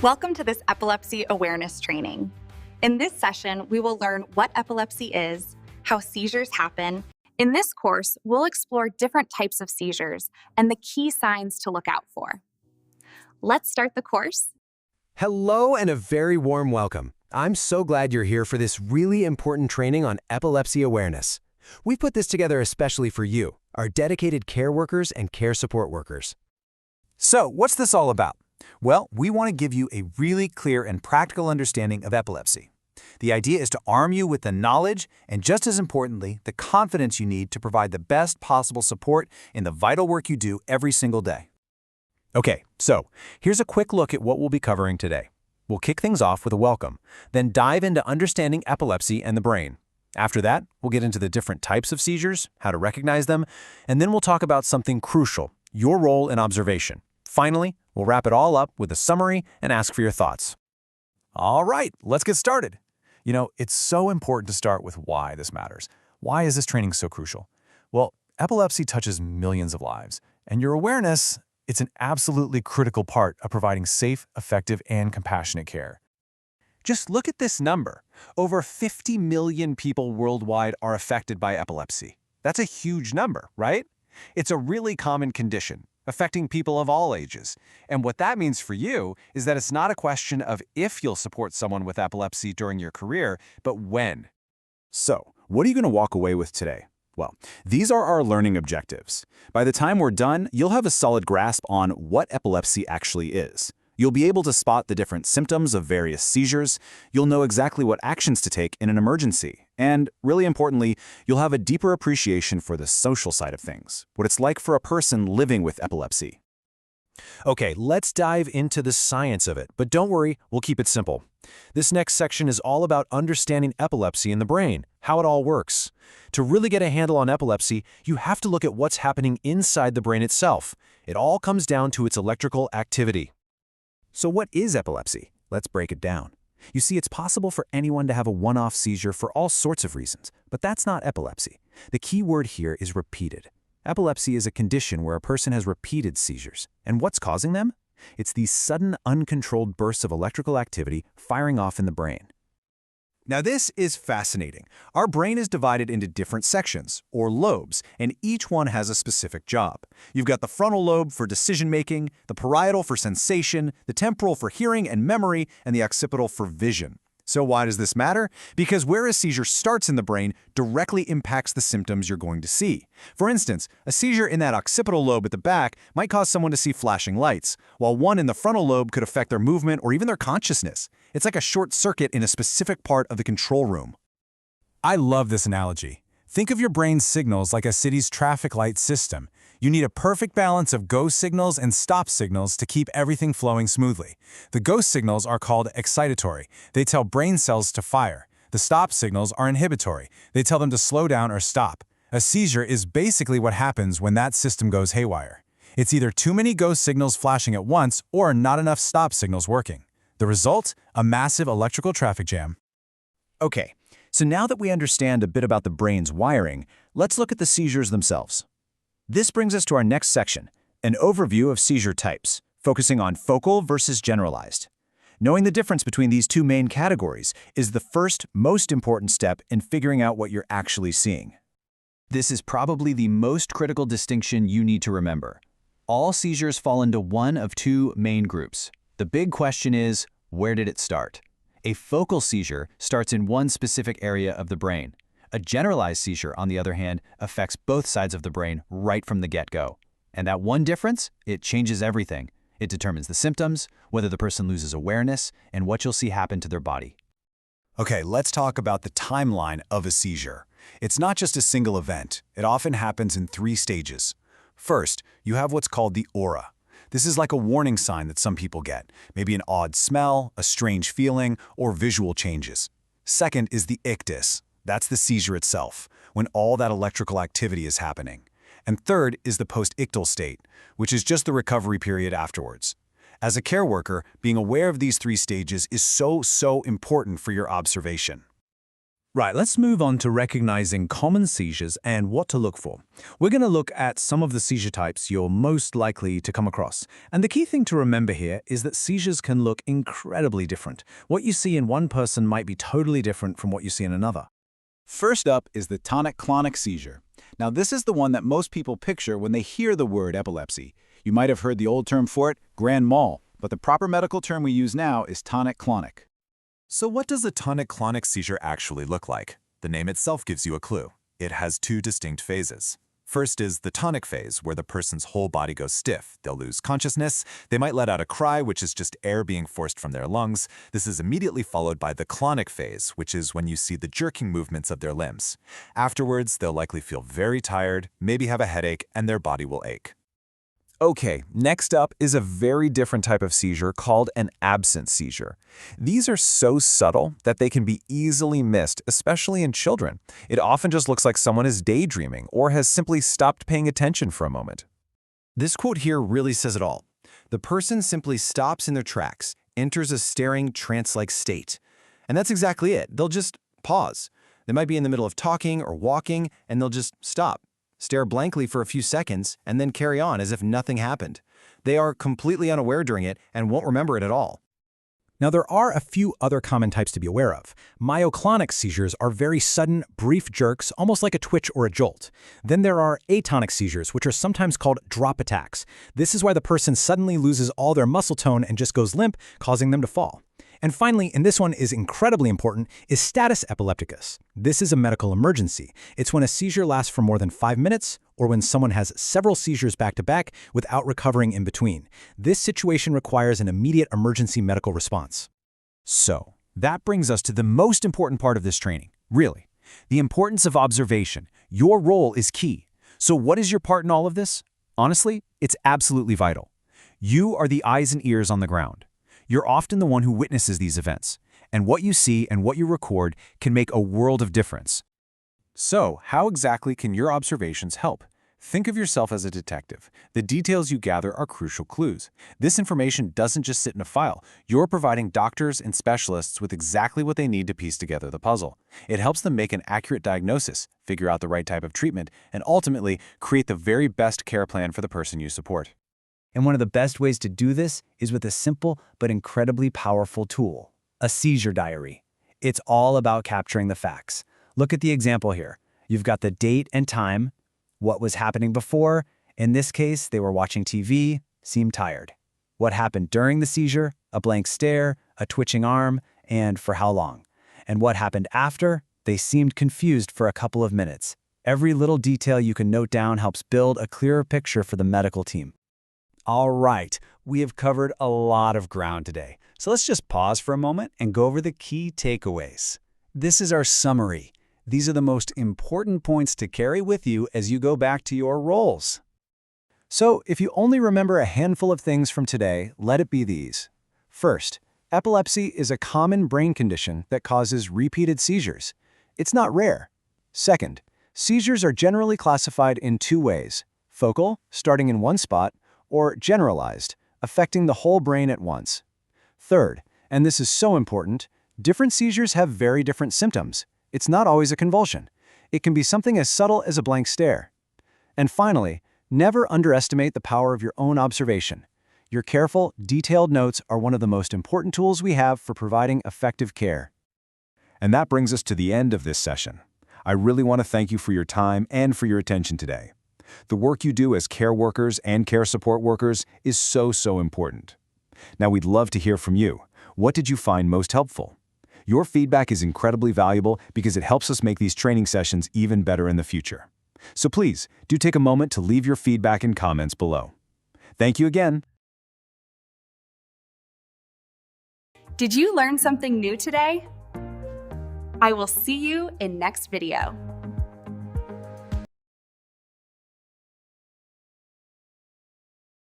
Welcome to this epilepsy awareness training. In this session, we will learn what epilepsy is, how seizures happen. In this course, we'll explore different types of seizures and the key signs to look out for. Let's start the course. Hello and a very warm welcome. I'm so glad you're here for this really important training on epilepsy awareness. We've put this together especially for you, our dedicated care workers and care support workers. So, what's this all about? Well, we want to give you a really clear and practical understanding of epilepsy. The idea is to arm you with the knowledge and, just as importantly, the confidence you need to provide the best possible support in the vital work you do every single day. Okay, so here's a quick look at what we'll be covering today. We'll kick things off with a welcome, then dive into understanding epilepsy and the brain. After that, we'll get into the different types of seizures, how to recognize them, and then we'll talk about something crucial, your role in observation. Finally, we'll wrap it all up with a summary and ask for your thoughts. All right, let's get started. You know, it's so important to start with why this matters. Why is this training so crucial? Well, epilepsy touches millions of lives, and your awareness, it's an absolutely critical part of providing safe, effective, and compassionate care. Just look at this number. Over 50 million people worldwide are affected by epilepsy. That's a huge number, right? It's a really common condition, affecting people of all ages. And what that means for you is that it's not a question of if you'll support someone with epilepsy during your career, but when. So, what are you going to walk away with today? Well, these are our learning objectives. By the time we're done, you'll have a solid grasp on what epilepsy actually is. You'll be able to spot the different symptoms of various seizures, you'll know exactly what actions to take in an emergency, and, really importantly, you'll have a deeper appreciation for the social side of things, what it's like for a person living with epilepsy. Okay, let's dive into the science of it, but don't worry, we'll keep it simple. This next section is all about understanding epilepsy in the brain, how it all works. To really get a handle on epilepsy, you have to look at what's happening inside the brain itself. It all comes down to its electrical activity. So what is epilepsy? Let's break it down. You see, it's possible for anyone to have a one-off seizure for all sorts of reasons, but that's not epilepsy. The key word here is repeated. Epilepsy is a condition where a person has repeated seizures. And what's causing them? It's these sudden, uncontrolled bursts of electrical activity firing off in the brain. Now this is fascinating. Our brain is divided into different sections, or lobes, and each one has a specific job. You've got the frontal lobe for decision-making, the parietal for sensation, the temporal for hearing and memory, and the occipital for vision. So why does this matter? Because where a seizure starts in the brain directly impacts the symptoms you're going to see. For instance, a seizure in that occipital lobe at the back might cause someone to see flashing lights, while one in the frontal lobe could affect their movement or even their consciousness. It's like a short circuit in a specific part of the control room. I love this analogy. Think of your brain's signals like a city's traffic light system. You need a perfect balance of go signals and stop signals to keep everything flowing smoothly. The go signals are called excitatory. They tell brain cells to fire. The stop signals are inhibitory. They tell them to slow down or stop. A seizure is basically what happens when that system goes haywire. It's either too many go signals flashing at once or not enough stop signals working. The result? A massive electrical traffic jam. Okay, so now that we understand a bit about the brain's wiring, let's look at the seizures themselves. This brings us to our next section, an overview of seizure types, focusing on focal versus generalized. Knowing the difference between these two main categories is the first, most important step in figuring out what you're actually seeing. This is probably the most critical distinction you need to remember. All seizures fall into one of two main groups. The big question is, where did it start? A focal seizure starts in one specific area of the brain. A generalized seizure, on the other hand, affects both sides of the brain right from the get-go. And that one difference, it changes everything. It determines the symptoms, whether the person loses awareness, and what you'll see happen to their body. Okay, let's talk about the timeline of a seizure. It's not just a single event. It often happens in 3 stages. First, you have what's called the aura. This is like a warning sign that some people get, maybe an odd smell, a strange feeling, or visual changes. Second is the ictus. That's the seizure itself, when all that electrical activity is happening. And third is the post-ictal state, which is just the recovery period afterwards. As a care worker, being aware of these 3 stages is so important for your observation. Right, let's move on to recognizing common seizures and what to look for. We're going to look at some of the seizure types you're most likely to come across. And the key thing to remember here is that seizures can look incredibly different. What you see in one person might be totally different from what you see in another. First up is the tonic-clonic seizure. Now, this is the one that most people picture when they hear the word epilepsy. You might have heard the old term for it, grand mal, but the proper medical term we use now is tonic-clonic. So what does a tonic-clonic seizure actually look like? The name itself gives you a clue. It has two distinct phases. First is the tonic phase, where the person's whole body goes stiff. They'll lose consciousness. They might let out a cry, which is just air being forced from their lungs. This is immediately followed by the clonic phase, which is when you see the jerking movements of their limbs. Afterwards, they'll likely feel very tired, maybe have a headache, and their body will ache. Okay, next up is a very different type of seizure called an absence seizure. These are so subtle that they can be easily missed, especially in children. It often just looks like someone is daydreaming or has simply stopped paying attention for a moment. This quote here really says it all. The person simply stops in their tracks, enters a staring trance-like state. And that's exactly it. They'll just pause. They might be in the middle of talking or walking, and they'll just stop. Stare blankly for a few seconds, and then carry on as if nothing happened. They are completely unaware during it and won't remember it at all. Now, there are a few other common types to be aware of. Myoclonic seizures are very sudden, brief jerks, almost like a twitch or a jolt. Then there are atonic seizures, which are sometimes called drop attacks. This is why the person suddenly loses all their muscle tone and just goes limp, causing them to fall. And finally, and this one is incredibly important, is status epilepticus. This is a medical emergency. It's when a seizure lasts for more than 5 minutes, or when someone has several seizures back-to-back without recovering in between. This situation requires an immediate emergency medical response. So, that brings us to the most important part of this training, really. The importance of observation. Your role is key. So what is your part in all of this? Honestly, it's absolutely vital. You are the eyes and ears on the ground. You're often the one who witnesses these events, and what you see and what you record can make a world of difference. So, how exactly can your observations help? Think of yourself as a detective. The details you gather are crucial clues. This information doesn't just sit in a file. You're providing doctors and specialists with exactly what they need to piece together the puzzle. It helps them make an accurate diagnosis, figure out the right type of treatment, and ultimately create the very best care plan for the person you support. And one of the best ways to do this is with a simple but incredibly powerful tool, a seizure diary. It's all about capturing the facts. Look at the example here. You've got the date and time, what was happening before. In this case, they were watching TV, seemed tired. What happened during the seizure, a blank stare, a twitching arm, and for how long. And what happened after, they seemed confused for a couple of minutes. Every little detail you can note down helps build a clearer picture for the medical team. All right, we have covered a lot of ground today, so let's just pause for a moment and go over the key takeaways. This is our summary. These are the most important points to carry with you as you go back to your roles. So, if you only remember a handful of things from today, let it be these. First, epilepsy is a common brain condition that causes repeated seizures. It's not rare. Second, seizures are generally classified in two ways: focal, starting in one spot, or generalized, affecting the whole brain at once. Third, and this is so important, different seizures have very different symptoms. It's not always a convulsion. It can be something as subtle as a blank stare. And finally, never underestimate the power of your own observation. Your careful, detailed notes are one of the most important tools we have for providing effective care. And that brings us to the end of this session. I really want to thank you for your time and for your attention today. The work you do as care workers and care support workers is so important. Now, we'd love to hear from you. What did you find most helpful? Your feedback is incredibly valuable because it helps us make these training sessions even better in the future. So please, do take a moment to leave your feedback and comments below. Thank you again. Did you learn something new today? I will see you in next video.